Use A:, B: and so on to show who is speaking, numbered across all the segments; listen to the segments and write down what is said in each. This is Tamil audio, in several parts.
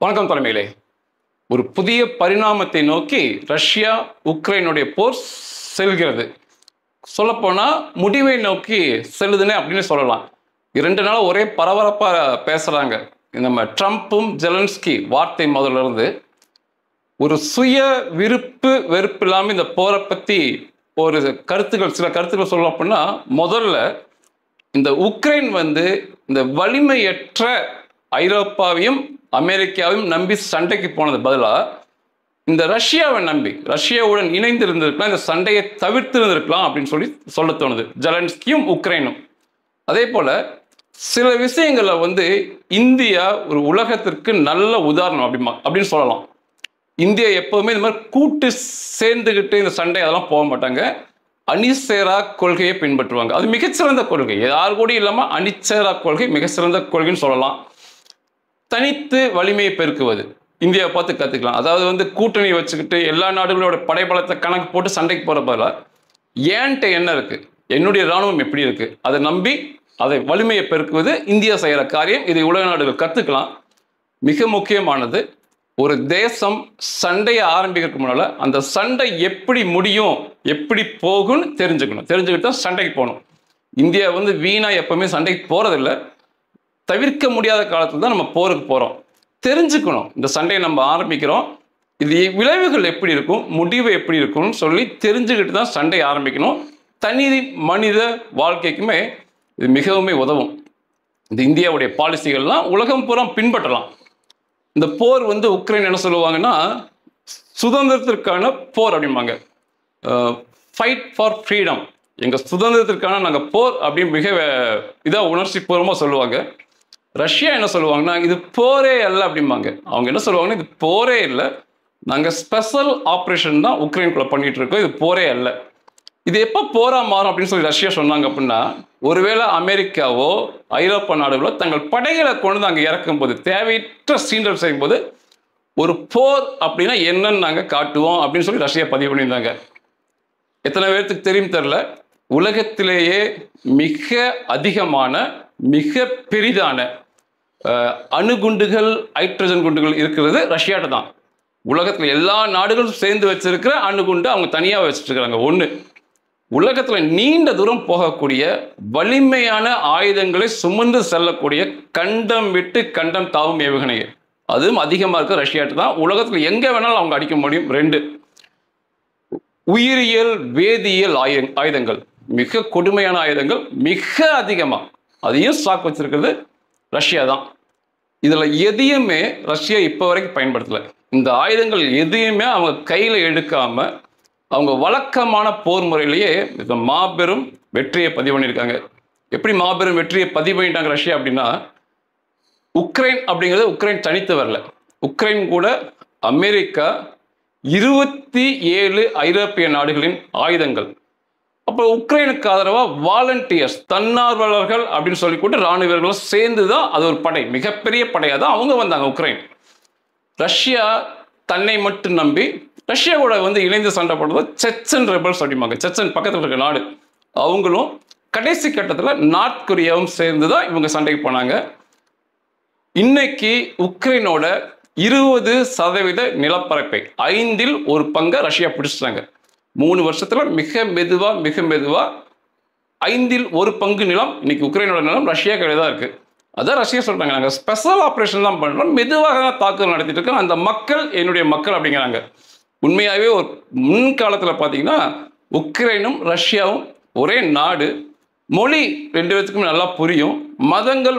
A: வணக்கம் தலைமையிலே. ஒரு புதிய பரிணாமத்தை நோக்கி ரஷ்யா உக்ரைனுடைய போர் செல்கிறது. சொல்லப்போனால் முடிவை நோக்கி செல்லுதுன்னு அப்படின்னு சொல்லலாம். 2 நாள் ஒரே பரபரப்பாக பேசுகிறாங்க. நம்ம ட்ரம்ப்பும் ஜெலன்ஸ்கி வார்த்தை முதல்ல இருந்து ஒரு சுய விருப்பு வெறுப்பு இல்லாமல் இந்த போரை பற்றி ஒரு சில கருத்துக்கள் சொல்ல அப்படின்னா, முதல்ல இந்த உக்ரைன் இந்த வலிமையற்ற ஐரோப்பாவையும் அமெரிக்காவையும் நம்பி சண்டைக்கு போனது பதிலாக இந்த ரஷ்யாவை நம்பி ரஷ்யாவுடன் இணைந்து இருந்திருக்கலாம், இந்த சண்டையை தவிர்த்து இருந்திருக்கலாம் அப்படின்னு சொல்ல தோணுது ஜெலன்ஸ்கியும் உக்ரைனும். அதே போல சில விஷயங்களில் இந்தியா ஒரு உலகத்திற்கு நல்ல உதாரணம் அப்படின்னு சொல்லலாம். இந்தியா எப்போவுமே இந்த மாதிரி கூட்டு சேர்ந்துக்கிட்டு இந்த சண்டை அதெல்லாம் போக மாட்டாங்க. அணிசேரா கொள்கையை பின்பற்றுவாங்க. அது மிகச்சிறந்த கொள்கை. யார் கூட இல்லாமல் அணிசேரா கொள்கை மிகச்சிறந்த கொள்கைன்னு சொல்லலாம். தனித்து வலிமையை பெருக்குவது இந்தியாவை பார்த்து கற்றுக்கலாம். அதாவது கூட்டணி வச்சுக்கிட்டு எல்லா நாடுகளோட படைபலத்தை கணக்கு போட்டு சண்டைக்கு போகிற பதிலாக ஏன்ட்ட என்ன இருக்குது, என்னுடைய இராணுவம் எப்படி இருக்குது, அதை நம்பி அதை வலிமையை பெருக்குவது இந்தியா செய்கிற காரியம். இதை உலக நாடுகள் கற்றுக்கலாம். மிக முக்கியமானது, ஒரு தேசம் சண்டையை ஆரம்பிக்கிறதுக்கு முன்னால் அந்த சண்டை எப்படி முடியும் எப்படி போகும்னு தெரிஞ்சுக்கிட்டு தான் சண்டைக்கு போகணும். இந்தியா வீணாக எப்பவுமே சண்டைக்கு போகிறதில்லை. தவிர்க்க முடியாத காலத்தில் தான் நம்ம போருக்கு போகிறோம். தெரிஞ்சுக்கணும், இந்த சண்டையை நம்ம ஆரம்பிக்கிறோம், இது விளைவுகள் எப்படி இருக்கும், முடிவு எப்படி இருக்கும்னு சொல்லி தெரிஞ்சுக்கிட்டு தான் சண்டை ஆரம்பிக்கணும். தனி மனித வாழ்க்கைக்குமே இது மிகவும் உதவும். இந்த இந்தியாவுடைய பாலிசிகள்லாம் உலகம் பூரா பின்பற்றலாம். இந்த போர் உக்ரைன் என்ன சொல்லுவாங்கன்னா, சுதந்திரத்திற்கான போர் அப்படிம்பாங்க. ஃபைட் ஃபார் ஃப்ரீடம், எங்கள் சுதந்திரத்திற்கான நாங்கள் போர் அப்படின்னு மிக இதாக உணர்ச்சி பூர்வமாக சொல்லுவாங்க. ரஷ்யா என்ன சொல்லுவாங்கன்னா, இது போரே அல்ல அப்படிம்பாங்க. அவங்க என்ன சொல்லுவாங்கன்னா, இது போரே இல்லை, நாங்கள் ஸ்பெஷல் ஆப்ரேஷன் தான் உக்ரைனுக்குள்ளே பண்ணிகிட்டு இருக்கோம், இது போரே அல்ல. இது எப்போ போரா மாறும் அப்படின்னு சொல்லி ரஷ்யா சொன்னாங்க அப்படின்னா, ஒருவேளை அமெரிக்காவோ ஐரோப்பா நாடுகளோ தங்கள் படைகளை கொண்டு அங்கே இறக்கும்போது, தேவையற்ற சீண்டல் செய்யும்போது ஒரு போர் அப்படின்னா என்னன்னு நாங்கள் காட்டுவோம் அப்படின்னு சொல்லி ரஷ்யா பதிவு பண்ணியிருந்தாங்க. எத்தனை பேருக்கு தெரியும் தெரில, உலகத்திலேயே மிக அதிகமான மிக பெரிதான அணுகுண்டுகள் ஹைட்ரஜன் குண்டுகள் இருக்கிறது ரஷ்யாட்ட தான். உலகத்தில் எல்லா நாடுகளும் சேர்ந்து வச்சிருக்கிற அணுகுண்டு அவங்க தனியாக வச்சுட்டு இருக்கிறாங்க. ஒன்று, உலகத்தில் நீண்ட தூரம் போகக்கூடிய வலிமையான ஆயுதங்களை சுமந்து செல்லக்கூடிய கண்டம் விட்டு கண்டம் தாவும் ஏவுகணைகள் அதுவும் அதிகமாக இருக்க ரஷ்யாட்டு தான். உலகத்தில் எங்கே வேணாலும் அவங்க அடிக்க முடியும். 2, உயிரியல் வேதியியல் ஆயுதங்கள், மிக கொடுமையான ஆயுதங்கள் மிக அதிகமாக அதையும் ஸ்டாக் வச்சிருக்கிறது ரஷ்யா தான். இதில் எதையுமே ரஷ்யா இப்போ வரைக்கும் பயன்படுத்தலை. இந்த ஆயுதங்கள் எதையுமே அவங்க கையில் எடுக்காமல் அவங்க வழக்கமான போர் முறையிலேயே மாபெரும் வெற்றியை பதிவு பண்ணியிருக்காங்க. எப்படி மாபெரும் வெற்றியை பதிவு பண்ணிட்டாங்க ரஷ்யா அப்படின்னா, உக்ரைன் அப்படிங்கிறது உக்ரைன் தனித்து வரல. உக்ரைன் கூட அமெரிக்கா 27 ஐரோப்பிய நாடுகளின் ஆயுதங்கள். அப்போ உக்ரைனுக்கு ஆதரவாக வாலண்டியர்ஸ், தன்னார்வலர்கள் அப்படின்னு சொல்லி கூட இராணுவ வீரர்களும் சேர்ந்து தான் அது ஒரு படை, மிகப்பெரிய படையாக தான் அவங்க வந்தாங்க உக்ரைன். ரஷ்யா தன்னை மட்டும் நம்பி ரஷ்யா கூட இணைந்து சண்டை போடுறது செச்சன் ரெபல்ஸ் அப்படிம்பாங்க. செச்சன் பக்கத்தில் இருக்க நாடு, அவங்களும் கடைசி கட்டத்தில் நார்த் கொரியாவும் சேர்ந்து தான் இவங்க சண்டைக்கு போனாங்க. இன்னைக்கு உக்ரைனோட 20% நிலப்பரப்பை 5ல் 1 பங்கை ரஷ்யா பிடிச்சிட்டாங்க. 3 வருஷத்தில் மிக மெதுவாக 5ல் 1 பங்கு நிலம் இன்னைக்கு உக்ரைனோட நிலம் ரஷ்யா கையில் தான் இருக்குது. அதான் ரஷ்யா சொல்கிறாங்க, நாங்கள் ஸ்பெஷல் ஆப்ரேஷன் தான் பண்ணுறோம், மெதுவாக தான் தாக்குதல் நடத்திட்டு இருக்கோம், அந்த மக்கள் என்னுடைய மக்கள் அப்படிங்கிறாங்க. உண்மையாகவே ஒரு முன்காலத்தில் பார்த்தீங்கன்னா உக்ரைனும் ரஷ்யாவும் ஒரே நாடு, மொழி 2 பேருக்குமே நல்லா புரியும், மதங்கள்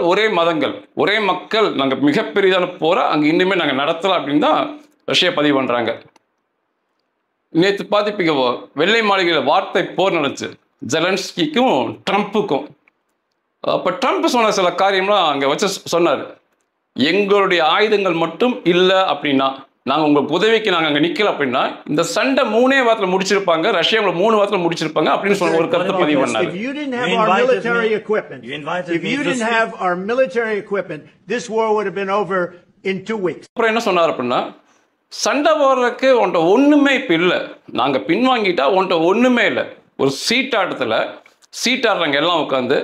A: ஒரே மக்கள், நாங்கள் மிகப்பெரியதான போரை அங்கே இன்னுமே நாங்கள் நடத்தலாம் அப்படின்னு தான் ரஷ்யா பதிவு பண்ணுறாங்க. நேற்று பார்த்துப்பீங்க, வெள்ளை மாளிகையில் வார்த்தை போர் நடந்துச்சு ஜெலன்ஸ்கிக்கும் ட்ரம்ப்புக்கும். அப்போ ட்ரம்ப் சொன்ன சில காரியம்லாம் அங்கே வச்சு சொன்னார். எங்களுடைய ஆயுதங்கள் மட்டும் இல்லை அப்படின்னா, நாங்கள் உங்களுக்கு உதவிக்கு நாங்கள் அங்கே நிற்கல அப்படின்னா இந்த சண்டை 3 வாரத்தில் முடிச்சிருப்பாங்க, ரஷ்யா 3 வாரத்தில் முடிச்சிருப்பாங்க அப்படின்னு சொல்லி ஒரு கருத்தை பதிவு பண்ணார்.
B: If you didn't have our military equipment, this war would have been over in 2 weeks.
A: அப்புறம் என்ன சொன்னார் அப்படின்னா, சண்டை போடுறதுக்கு உன்ட்ட ஒன்றுமே இப்போ இல்லை, நாங்கள் பின்வாங்கிட்டா உன்ட்ட ஒன்றுமே இல்லை. ஒரு சீட்டாட்டத்தில் சீட்டாடுறவங்க எல்லாம் உட்காந்து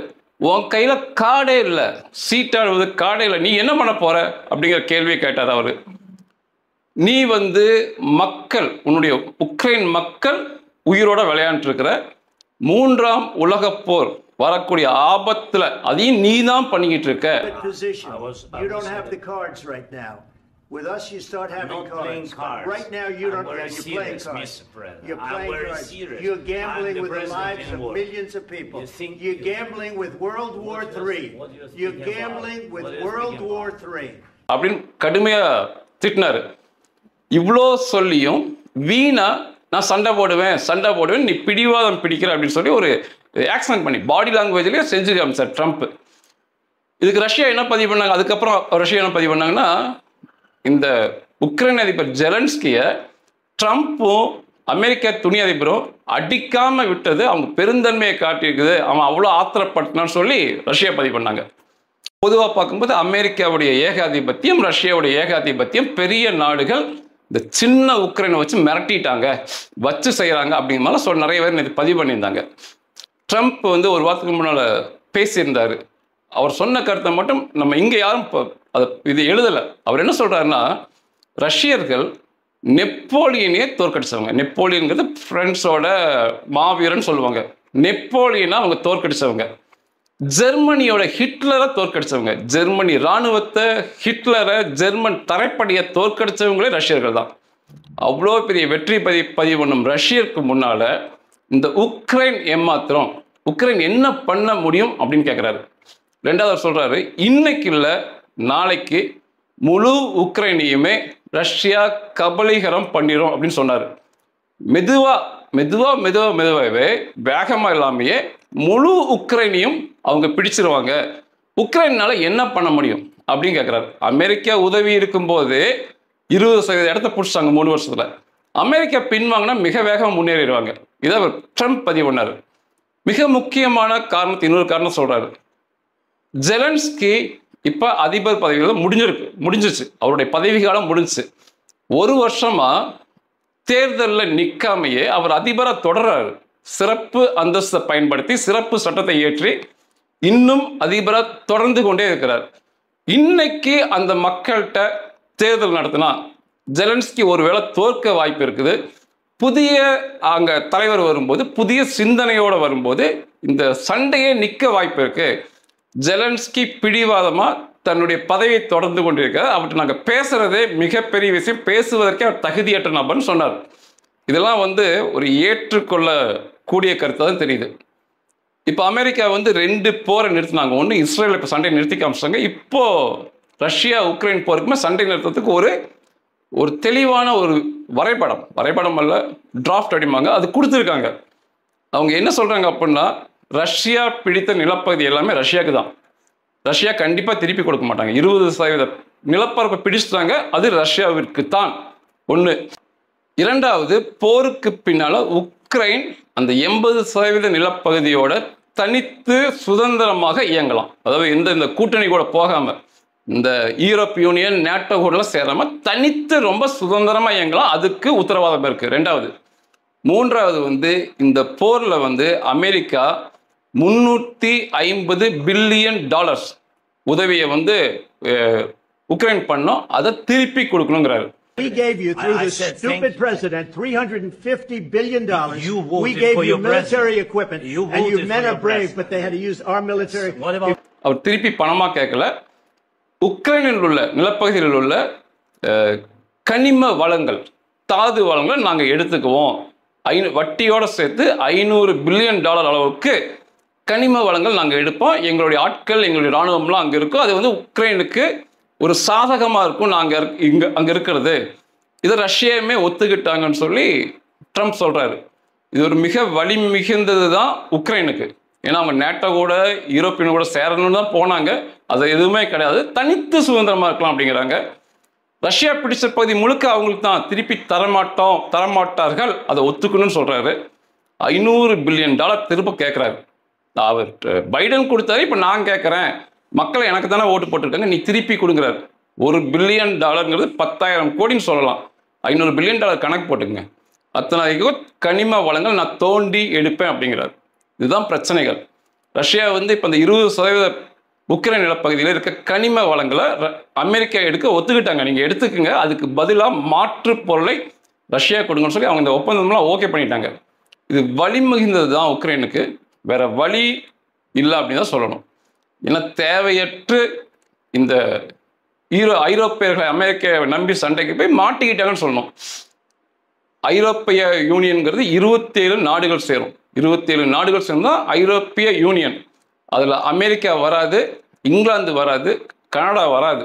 A: உன் கையில கார்டே இல்லை, சீட்டாடுவது கார்டே இல்லை, நீ என்ன பண்ண போற அப்படிங்கிற கேள்வியை கேட்டார் அவரு. நீ வந்து மக்கள், உன்னுடைய உக்ரைன் மக்கள் உயிரோட விளையாண்டு இருக்கிற, மூன்றாம் உலகப் போர் வரக்கூடிய ஆபத்துல அதையும் நீ தான் பண்ணிக்கிட்டு இருக்க.
B: You don't have the cards right now. With us, you start having cards. Right now, you don't. You're playing cards. You're playing cards. You're gambling with the lives of millions of people. You're gambling with World War III. You're gambling with World War III.
A: அப்படின்னு கடுமையா திட்டினாரு. இவ்வளோ சொல்லியும் வீணா நான் சண்டை போடுவேன், நீ பிடிவாதம் பிடிக்கிற அப்படின்னு சொல்லி ஒரு ஆக்சன் பண்ணி பாடி லாங்குவேஜ்லேயே செஞ்சு காமிச்சார் ட்ரம்ப். இதுக்கு ரஷ்யா என்ன பதிவு பண்ணாங்க, அதுக்கப்புறம் ரஷ்யா என்ன பதிவு பண்ணாங்கன்னா, இந்த உக்ரைன் அதிபர் ஜெலன்ஸ்கியை ட்ரம்ப்பும் அமெரிக்க துணை அதிபரும் அடிக்காம விட்டது அவங்க பெருந்தன்மையை காட்டியிருக்குது, அவன் அவ்வளோ ஆத்திரப்பட்டான்னு சொல்லி ரஷ்யா பதிவு பண்ணாங்க. பொதுவாக பார்க்கும்போது அமெரிக்காவுடைய ஏகாதிபத்தியம், ரஷ்யாவுடைய ஏகாதிபத்தியம், பெரிய நாடுகள் இந்த சின்ன உக்ரைனை வச்சு மிரட்டிட்டாங்க, வச்சு செய்கிறாங்க அப்படிங்கிற நிறைய பேர் நேற்று பதிவு பண்ணியிருந்தாங்க. ட்ரம்ப் வந்து ஒரு வாரத்துக்கு முன்னால் பேசியிருந்தார். அவர் சொன்ன கருத்தை மட்டும் நம்ம இங்கே யாரும் இது எழுதலை. அவர் என்ன சொல்கிறாருன்னா, ரஷ்யர்கள் நெப்போலியனையே தோற்கடிச்சவங்க. நெப்போலியன்கிறது ஃப்ரெண்ட்ஸோட மாவீரன் சொல்லுவாங்க. நெப்போலியனை அவங்க தோற்கடிச்சவங்க. ஜெர்மனியோட ஹிட்லரை தோற்கடிச்சவங்க. ஜெர்மனி இராணுவத்தை, ஹிட்லரை, ஜெர்மன் தரைப்படையை தோற்கடிச்சவங்களே ரஷ்யர்கள் தான். அவ்வளோ பெரிய வெற்றி பதிவு பண்ணும் ரஷ்யருக்கு முன்னால இந்த உக்ரைன் ஏமாத்திரம், உக்ரைன் என்ன பண்ண முடியும் அப்படின்னு கேட்குறாரு. ரெண்டாவது சொல்றாரு, இன்னைக்கு இல்லை நாளைக்கு முழு உக்ரைனையுமே ரஷ்யா கபலீகரம் பண்ணிடும் அப்படின்னு சொன்னார். மெதுவாகவே வேகமாக இல்லாமையே முழு உக்ரைனையும் அவங்க பிடிச்சிருவாங்க. உக்ரைனால என்ன பண்ண முடியும் அப்படின்னு கேட்குறாரு. அமெரிக்கா உதவி இருக்கும்போது 20% இடத்த பிடிச்சாங்க 3 வருஷத்துல. அமெரிக்கா பின்வாங்கினா மிக வேகமாக முன்னேறிடுவாங்க. இதை ட்ரம்ப் பதிவு பண்ணார். மிக முக்கியமான காரணத்தை இன்னொரு காரணம் சொல்றாரு. ஜெலன்ஸ்கி இப்போ அதிபர் பதவியில் முடிஞ்சிச்சு, அவருடைய பதவி காலம் முடிஞ்சிச்சு. 1 வருஷமா தேர்தலில் நிற்காமையே அவர் அதிபராக தொடர்றாரு. சிறப்பு அந்தஸ்தை பயன்படுத்தி சிறப்பு சட்டத்தை ஏற்றி இன்னும் அதிபராக தொடர்ந்து கொண்டே இருக்கிறார். இன்னைக்கு அந்த மக்கள்கிட்ட தேர்தல் நடத்தினா ஜெலன்ஸ்கி ஒருவேளை தோற்க வாய்ப்பு இருக்குது. புதிய அங்கே தலைவர் வரும்போது, புதிய சிந்தனையோடு வரும்போது இந்த சண்டையே நிற்க வாய்ப்பு இருக்கு. ஜெலன்ஸ்கி பிடிவாதமாக தன்னுடைய பதவியை தொடர்ந்து கொண்டிருக்கிறார். அவர்கிட்ட நாங்கள் பேசுறதே மிகப்பெரிய விஷயம், பேசுவதற்கே அவர் தகுதியற்ற நபர்னு சொன்னார். இதெல்லாம் வந்து ஒரு ஏற்றுக்கொள்ளக்கூடிய கருத்தை தான் தெரியுது. இப்போ அமெரிக்கா வந்து 2 போரை நிறுத்தினாங்க. ஒன்று இஸ்ரேல் இப்போ சண்டை நிறுத்தி காமிச்சாங்க. இப்போ ரஷ்யா உக்ரைன் போருக்குமே சண்டை நிறுத்தத்துக்கு ஒரு தெளிவான ஒரு வரைபடம் அல்ல, டிராஃப்ட் அடிமாங்க, அது கொடுத்துருக்காங்க. அவங்க என்ன சொல்றாங்க அப்படின்னா, ரஷ்யா பிடித்த நிலப்பகுதி எல்லாமே ரஷ்யாவுக்கு தான். ரஷ்யா கண்டிப்பாக திருப்பி கொடுக்க மாட்டாங்க. 20% நிலப்பரப்பை பிடிச்சிட்டாங்க, அது ரஷ்யாவிற்கு தான். ஒன்று. இரண்டாவது, போருக்கு பின்னால உக்ரைன் அந்த 80% நிலப்பகுதியோட தனித்து சுதந்திரமாக இயங்கலாம். அதாவது இந்த கூட்டணி கூட போகாம, இந்த யூரோப் யூனியன், நேட்டோ கூட சேராம தனித்து ரொம்ப சுதந்திரமா இயங்கலாம். அதுக்கு உத்தரவாதம் இருக்கு. ரெண்டாவது. மூன்றாவது வந்து இந்த போர்ல வந்து அமெரிக்கா $350 பில்லியன் உதவியை வந்து உக்ரைன் பண்ணோம், அதை திருப்பி கொடுக்கணுங்கிறாரு.
B: We gave you, through this stupid president, $350 billion. We gave you military equipment, and you men are brave, but they had to use our military.
A: அவர் திருப்பி பணமா கேட்கல. உக்ரைனில் உள்ள நிலப்பகுதியில் உள்ள கனிம வளங்கள், தாது வளங்கள் நாங்கள் எடுத்துக்குவோம். வட்டியோட சேர்த்து $500 பில்லியன் அளவுக்கு கனிம வளங்கள் நாங்கள் எடுப்போம். எங்களுடைய ஆட்கள், எங்களுடைய இராணுவம்லாம் அங்கே இருக்கும். அது வந்து உக்ரைனுக்கு ஒரு சாதகமாக இருக்கும். நாங்கள் அங்கே இருக்கிறது, இதை ரஷ்யாவுமே ஒத்துக்கிட்டாங்கன்னு சொல்லி ட்ரம்ப் சொல்கிறாரு. இது ஒரு மிக வலி மிகுந்தது தான் உக்ரைனுக்கு. ஏன்னா அவங்க நேட்டோ கூட யூரோப்பியன் கூட சேரணும்னு தான் போனாங்க. அது எதுவுமே கிடையாது, தனித்து சுதந்திரமாக இருக்கலாம் அப்படிங்கிறாங்க. ரஷ்யா பிடிச்ச பகுதி முழுக்க அவங்களுக்கு தான், திருப்பி தரமாட்டார்கள், அதை ஒத்துக்கணும்னு சொல்கிறாரு. $500 பில்லியன் திரும்ப கேட்குறாரு. அவர் பைடன் கொடுத்தாரு, இப்போ நான் கேட்குறேன், மக்களை எனக்கு தானே ஓட்டு போட்டிருக்காங்க, நீ திருப்பி கொடுங்குறாரு. $1 பில்லியன் 10,000 கோடின்னு சொல்லலாம். $500 பில்லியன் கணக்கு போட்டுங்க. அத்தனை கனிம வளங்கள் நான் தோண்டி எடுப்பேன் அப்படிங்கிறார். இதுதான் பிரச்சனைகள். ரஷ்யா வந்து இப்போ இந்த 20% உக்ரைன் நிலப்பகுதியில் இருக்க கனிம வளங்களை அமெரிக்கா எடுக்க ஒத்துக்கிட்டாங்க. நீங்கள் எடுத்துக்கங்க, அதுக்கு பதிலாக மாற்று பொருளை ரஷ்யா கொடுங்கன்னு சொல்லி அவங்க இந்த ஒப்பந்தம்லாம் ஓகே பண்ணிட்டாங்க. இது வழி மிகுந்தது தான் உக்ரைனுக்கு, வேற வழி இல்லை அப்படின்னு தான் சொல்லணும். ஏன்னா தேவையற்று இந்த ஐரோப்பியர்களை அமெரிக்காவை நம்பி சண்டைக்கு போய் மாட்டிக்கிட்டாங்கன்னு சொல்லணும். ஐரோப்பிய யூனியன்கிறது 27 நாடுகள் சேரும். 27 நாடுகள் சேர்ந்தா ஐரோப்பிய யூனியன். அதில் அமெரிக்கா வராது, இங்கிலாந்து வராது, கனடா வராது.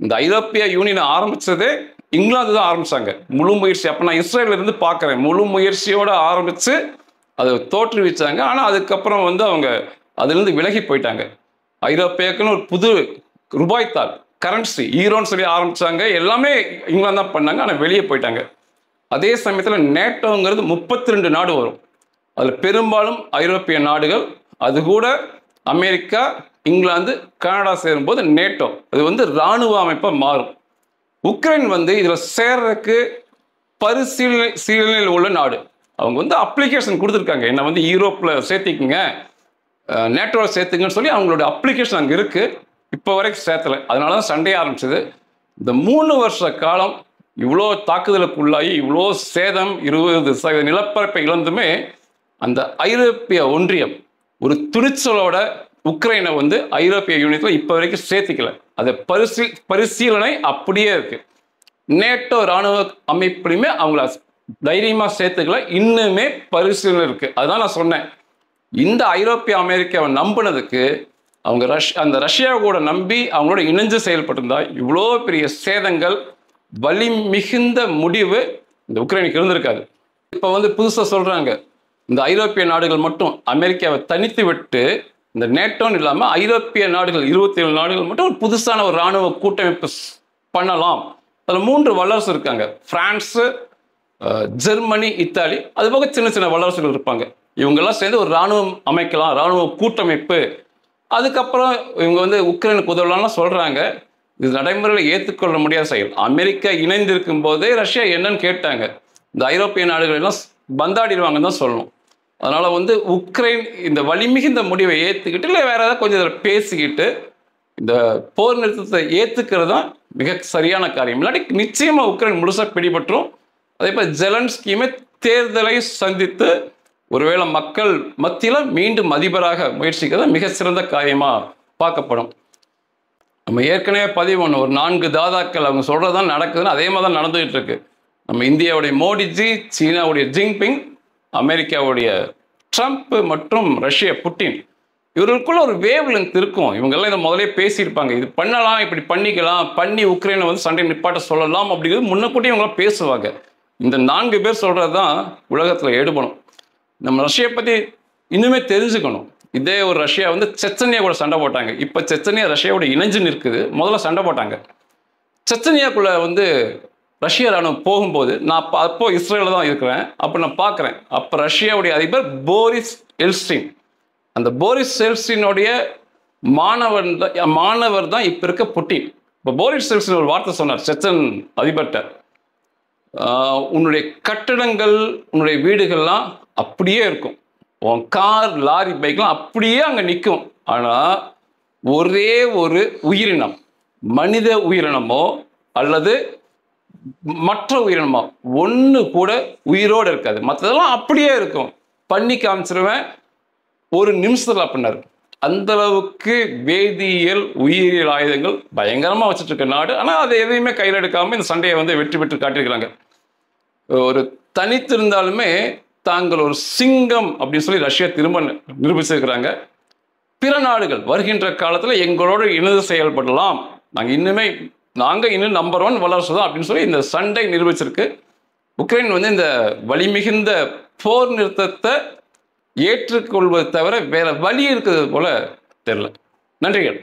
A: இந்த ஐரோப்பிய யூனியனை ஆரம்பித்ததே இங்கிலாந்து தான் ஆரம்பித்தாங்க. முழு முயற்சி, அப்போ நான் இஸ்ரேலில் இருந்து பார்க்குறேன், முழு முயற்சியோடு ஆரம்பித்து அதை தோற்றுவிச்சாங்க. ஆனால் அதுக்கப்புறம் வந்து அவங்க அதுலேருந்து விலகி போயிட்டாங்க. ஐரோப்பியாக்குன்னு ஒரு புது ரூபாய்த்தாள் கரன்சி ஈரோன்னு சொல்லி ஆரம்பித்தாங்க. எல்லாமே இங்கிலாந்து தான் பண்ணாங்க, ஆனால் வெளியே போயிட்டாங்க. அதே சமயத்தில் நேட்டோங்கிறது 32 நாடு வரும். அதில் பெரும்பாலும் ஐரோப்பிய நாடுகள், அது கூட அமெரிக்கா, இங்கிலாந்து, கனடா சேரும்போது நேட்டோ அது வந்து இராணுவ அமைப்பாக மாறும். உக்ரைன் வந்து இதில் சேர்றதுக்கு பரிசீலனையில் உள்ள நாடு. அவங்க வந்து அப்ளிகேஷன் கொடுத்துருக்காங்க, என்னை வந்து யூரோப்பில் சேர்த்திக்குங்க, நேட்டோவில் சேர்த்துங்கன்னு சொல்லி அவங்களோட அப்ளிகேஷன் அங்கே இருக்குது. இப்போ வரைக்கும் சேர்த்தலை. அதனால தான் சண்டையே ஆரம்பிச்சது. இந்த 3 வருஷ காலம் இவ்வளோ தாக்குதலுக்குள்ளாகி இவ்வளோ சேதம், 20% நிலப்பரப்பை இழந்துமே அந்த ஐரோப்பிய ஒன்றியம் ஒரு துணிச்சலோட உக்ரைனை வந்து ஐரோப்பிய யூனியத்தில் இப்போ வரைக்கும் சேர்த்திக்கல. அதை பரிசீலனை அப்படியே இருக்கு. நேட்டோ இராணுவ அமைப்புலையுமே அவங்கள தைரியமாக சேர்த்துக்கல, இன்னுமே பரிசீலனை இருக்கு. அதுதான் நான் சொன்னேன், இந்த ஐரோப்பிய அமெரிக்காவை நம்பினதுக்கு அவங்க அந்த ரஷ்யாவை கூட நம்பி அவங்களோட இணைஞ்சு செயல்பட்டிருந்தா இவ்வளோ பெரிய சேதங்கள், வலி மிகுந்த முடிவு இந்த உக்ரைனுக்கு இருந்திருக்காது. இப்போ வந்து புதுசாக சொல்கிறாங்க, இந்த ஐரோப்பிய நாடுகள் மட்டும் அமெரிக்காவை தனித்து விட்டு இந்த நேட்டோன்னு இல்லாமல் ஐரோப்பிய நாடுகள் 27 நாடுகள் மட்டும் ஒரு புதுசான ஒரு இராணுவ கூட்டமைப்பு பண்ணலாம். அதில் 3 வல்லரசு இருக்காங்க, பிரான்ஸு, ஜெர்மனி, இத்தாலி, அது போக சின்ன சின்ன வல்லரசுகள் இருப்பாங்க. இவங்கெல்லாம் சேர்ந்து ஒரு இராணுவம் அமைக்கலாம், இராணுவ கூட்டமைப்பு. அதுக்கப்புறம் இவங்க வந்து உக்ரைனுக்கு உதவலாம்னு சொல்கிறாங்க. இது நடைமுறையில் ஏற்றுக்கொள்ள முடியாத செயல். அமெரிக்கா இணைந்திருக்கும் போதே ரஷ்யா என்னன்னு கேட்டாங்க, இந்த ஐரோப்பிய நாடுகள் எல்லாம் பந்தாடிடுவாங்கன்னு தான் சொல்லணும். அதனால் வந்து உக்ரைன் இந்த வலிமிகுந்த முடிவை ஏற்றுக்கிட்டு, இல்லை வேற ஏதாவது கொஞ்சம் இதில் பேசிக்கிட்டு இந்த போர் நிறுத்தத்தை ஏற்றுக்கிறது தான் மிக சரியான காரியம். இல்லாட்டி நிச்சயமாக உக்ரைன் முழுசாக பிடிபட்டுரும். அதே போல் ஜெலன்ஸ்கியுமே தேர்தலை சந்தித்து ஒருவேளை மக்கள் மத்தியில் மீண்டும் அதிபராக முயற்சிக்கிறது மிக சிறந்த காரியமாக பார்க்கப்படும். நம்ம ஏற்கனவே பதிவு பண்ணோம், ஒரு 4 தாதாக்கள் அவங்க சொல்கிறதான் நடக்குதுன்னு, அதே மாதிரி தான் நடந்துகிட்டு இருக்கு. நம்ம இந்தியாவுடைய மோடிஜி, சீனாவுடைய ஜின்பிங், அமெரிக்காவுடைய ட்ரம்ப் மற்றும் ரஷ்யா புட்டின், இவர்களுக்குள்ள ஒரு வேவ் லென்த் இருக்கும். இவங்கெல்லாம் இதை முதலே பேசியிருப்பாங்க, இது பண்ணலாம், இப்படி பண்ணிக்கலாம், பண்ணி உக்ரைனை வந்து சண்டை நிப்பாட்ட சொல்லலாம் அப்படிங்கிறது முன்னக்கூட்டி இவங்களாம் பேசுவாங்க. இந்த 4 பேர் சொல்கிறது தான் உலகத்தில் எடுபடும். நம்ம ரஷ்யா பற்றி இன்னுமே தெரிஞ்சுக்கணும். இதே ஒரு ரஷ்யா வந்து செச்சனியா கூட சண்டை போட்டாங்க. இப்போ செச்சனியா ரஷ்யாவோட இணைஞ்சு நிற்குது. முதல்ல சண்டை போட்டாங்க. செச்சனியாக்குள்ளே வந்து ரஷ்யா ராணுவம் போகும்போது நான் அப்போ இஸ்ரேலில் தான் இருக்கிறேன். அப்போ நான் பார்க்குறேன், அப்போ ரஷ்யாவுடைய அதிபர் போரிஸ் எல்ஸ்டின், அந்த போரிஸ் எல்ஸ்டினுடைய மாணவர் தான் இப்போ இருக்க புட்டின். இப்போ போரிஸ் எல்ஸ்டின் ஒரு வார்த்தை சொன்னார் செச்சன் அதிபர்கிட்ட, உன்னுடைய கட்டடங்கள், உன்னுடைய வீடுகள்லாம் அப்படியே இருக்கும், உன் கார், லாரி, பைக்லாம் அப்படியே அங்கே நிற்கும். ஆனால் ஒரே ஒரு உயிரினம், மனித உயிரினமோ அல்லது மற்ற உயிரினமோ ஒன்று கூட உயிரோடு இருக்காது, மற்றதெல்லாம் அப்படியே இருக்கும், பண்ணி காமிச்சிருவேன் ஒரு நிமிஷத்தில் அப்படின்னாரு. அந்த அளவுக்கு வேதியியல், உயிரியல் ஆயுதங்கள் பயங்கரமாக வச்சுட்டு இருக்க நாடு. ஆனால் அதை எதையுமே கையில் எடுக்காமல் இந்த சண்டையை வந்து வெற்றி பெற்று காட்டியிருக்கிறாங்க. ஒரு தனித்திருந்தாலுமே தாங்கள் ஒரு சிங்கம் அப்படின்னு சொல்லி ரஷ்யா திரும்ப நிரூபிச்சிருக்கிறாங்க. பிற நாடுகள் வருகின்ற காலத்தில் எங்களோடு இணைந்து செயல்படலாம், நாங்கள் இன்னும் நம்பர் 1 வல்லரசு தான் அப்படின்னு சொல்லி இந்த சண்டை நிரூபிச்சிருக்கு. உக்ரைன் வந்து இந்த வலிமிகுந்த போர் நிறுத்தத்தை ஏற்றுக்கொள்வது தவிர வேற வழி இருக்கிறது போல தெரியல. நன்றிகள்.